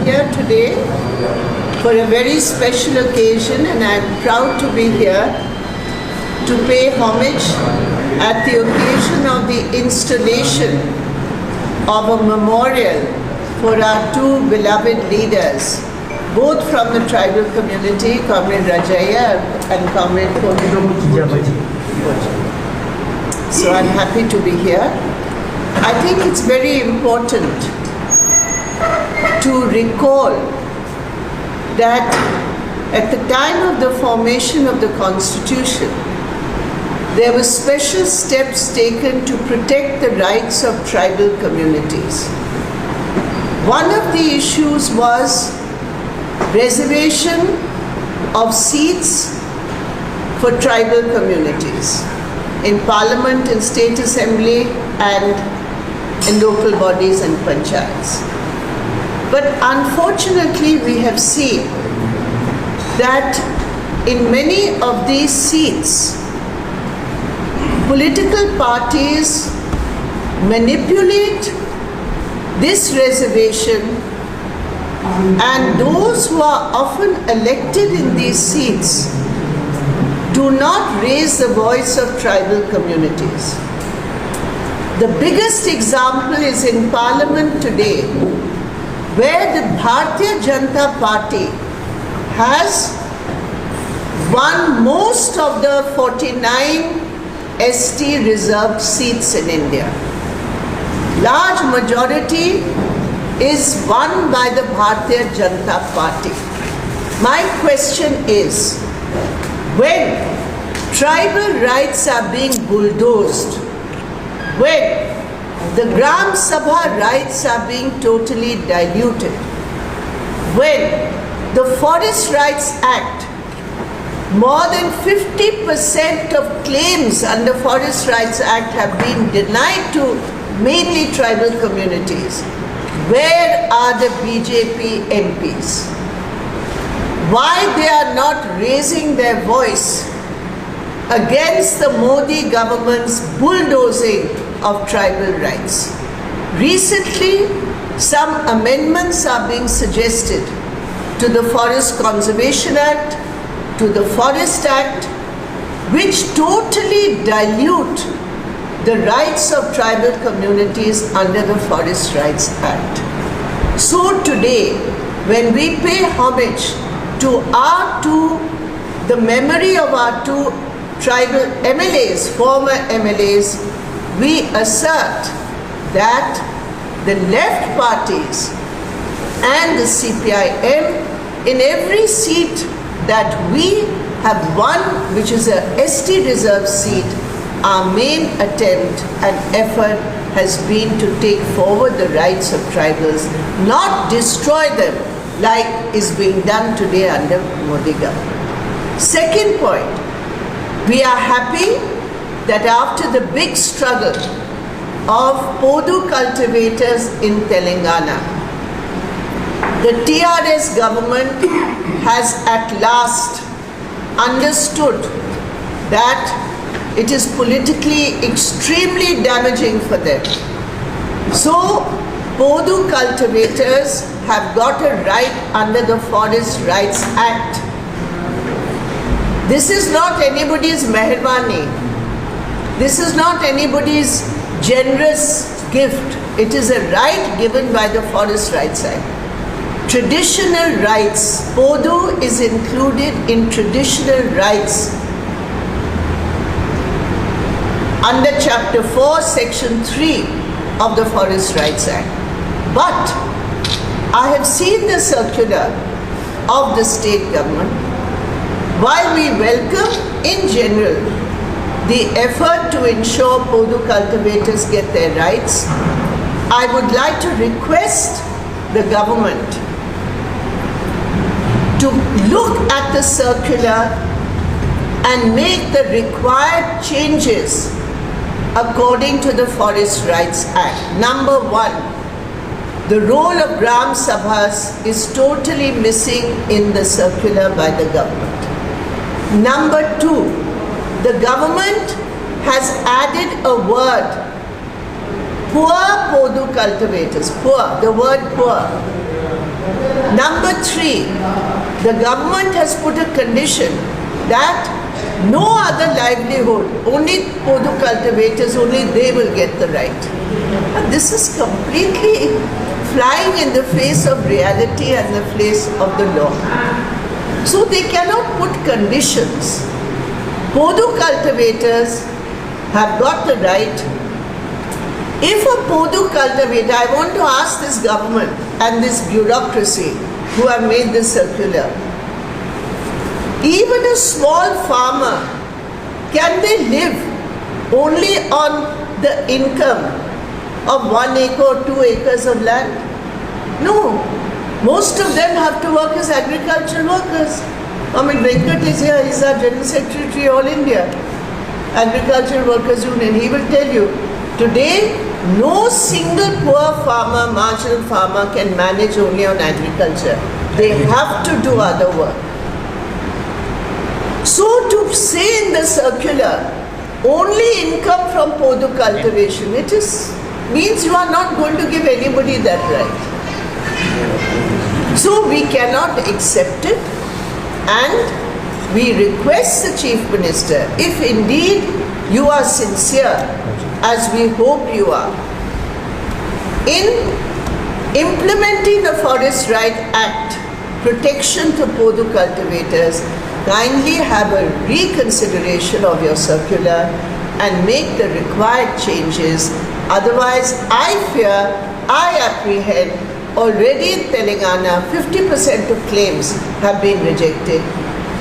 here today for a very special occasion, and I'm proud to be here to pay homage at the occasion of the installation of a memorial for our two beloved leaders, both from the tribal community, Comrade Rajaya and Comrade Podu. So I'm happy to be here. I think it's very important to recall that at the time of the formation of the Constitution, there were special steps taken to protect the rights of tribal communities. One of the issues was reservation of seats for tribal communities in Parliament, in State Assembly, and in local bodies and panchayats. But unfortunately, we have seen that in many of these seats, political parties manipulate this reservation, and those who are often elected in these seats do not raise the voice of tribal communities. The biggest example is in Parliament today, where the Bharatiya Janata Party has won most of the 49 ST reserved seats in India. Large majority is won by the Bharatiya Janata Party. My question is, when tribal rights are being bulldozed, when the Gram Sabha rights are being totally diluted, when the Forest Rights Act, more than 50% of claims under Forest Rights Act have been denied to mainly tribal communities, where are the BJP MPs? Why they are not raising their voice against the Modi government's bulldozing of tribal rights? Recently, some amendments are being suggested to the Forest Conservation Act, to the Forest Act, which totally dilute the rights of tribal communities under the Forest Rights Act. So today, when we pay homage to the memory of our two tribal MLAs, former MLAs, we assert that the left parties and the CPIM, in every seat that we have won, which is a ST reserved seat, our main attempt and effort has been to take forward the rights of tribals, not destroy them like is being done today under Modi government. Second point, we are happy that after the big struggle of Podu cultivators in Telangana, the TRS government has at last understood that it is politically extremely damaging for them. So, Podu cultivators have got a right under the Forest Rights Act. This is not anybody's meherbani. This is not anybody's generous gift. It is a right given by the Forest Rights Act. Traditional rights. Podu is included in traditional rights under Chapter 4, Section 3 of the Forest Rights Act. But I have seen the circular of the state government. While we welcome in general the effort to ensure Podu cultivators get their rights, I would like to request the government to look at the circular and make the required changes according to the Forest Rights Act. Number one, the role of Gram Sabhas is totally missing in the circular by the government. Number two, the government has added a word, poor Podu cultivators, poor, the word poor. Number 3, the government has put a condition that no other livelihood, only Podu cultivators, only they will get the right. And this is completely flying in the face of reality and the face of the law. So they cannot put conditions. Podu cultivators have got the right. If a Podu cultivator, I want to ask this government and this bureaucracy who have made this circular, even a small farmer, can they live only on the income of 1 acre or 2 acres of land? No. Most of them have to work as agricultural workers. I mean, Venkat is here, he's our General Secretary All India Agricultural Workers Union. He will tell you, today, no single poor farmer, marginal farmer can manage only on agriculture. They have to do other work. So to say in the circular, only income from Podu cultivation, means you are not going to give anybody that right. So we cannot accept it, and we request the Chief Minister, if indeed you are sincere, as we hope you are, in implementing the Forest Right Act, protection to Podu cultivators, kindly have a reconsideration of your circular and make the required changes. Otherwise, I fear, I apprehend, already in Telangana, 50% of claims have been rejected.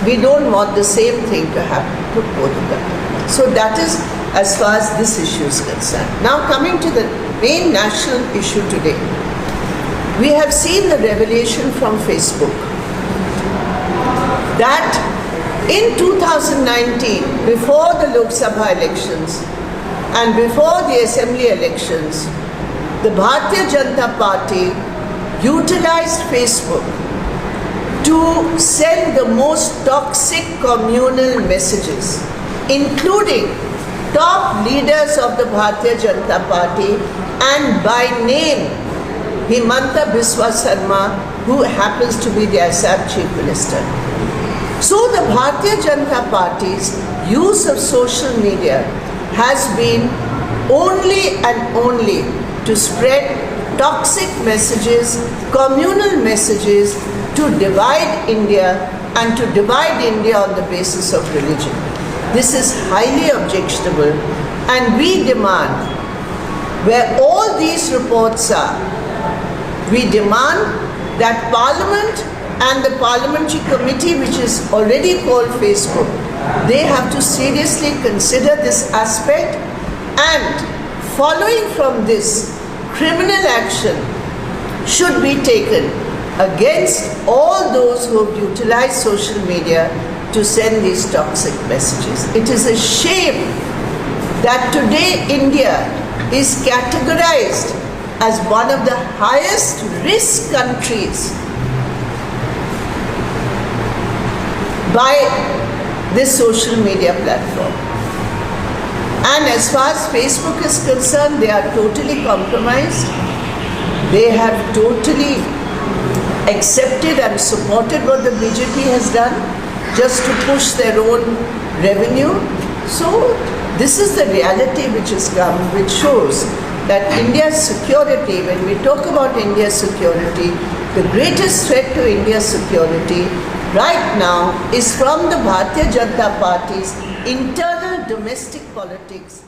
We don't want the same thing to happen to Podu cultivators. So that is as far as this issue is concerned. Now coming to the main national issue today. We have seen the revelation from Facebook that in 2019, before the Lok Sabha elections and before the Assembly elections, the Bharatiya Janata Party utilized Facebook to send the most toxic communal messages, including top leaders of the Bharatiya Janata Party and by name Himanta Biswa Sarma, who happens to be the Assam Chief Minister. So the Bharatiya Janata Party's use of social media has been only and only to spread toxic messages, communal messages, to divide India and to divide India on the basis of religion. This is highly objectionable, and we demand, where all these reports are, we demand that Parliament and the Parliamentary Committee, which is already called Facebook, they have to seriously consider this aspect, and following from this, criminal action should be taken against all those who have utilized social media to send these toxic messages. It is a shame that today India is categorized as one of the highest risk countries by this social media platform. And as far as Facebook is concerned, they are totally compromised. They have totally accepted and supported what the BJP has done just to push their own revenue. So this is the reality which has come, which shows that India's security, when we talk about India's security, the greatest threat to India's security right now is from the Bharatiya Janata Party's internal domestic politics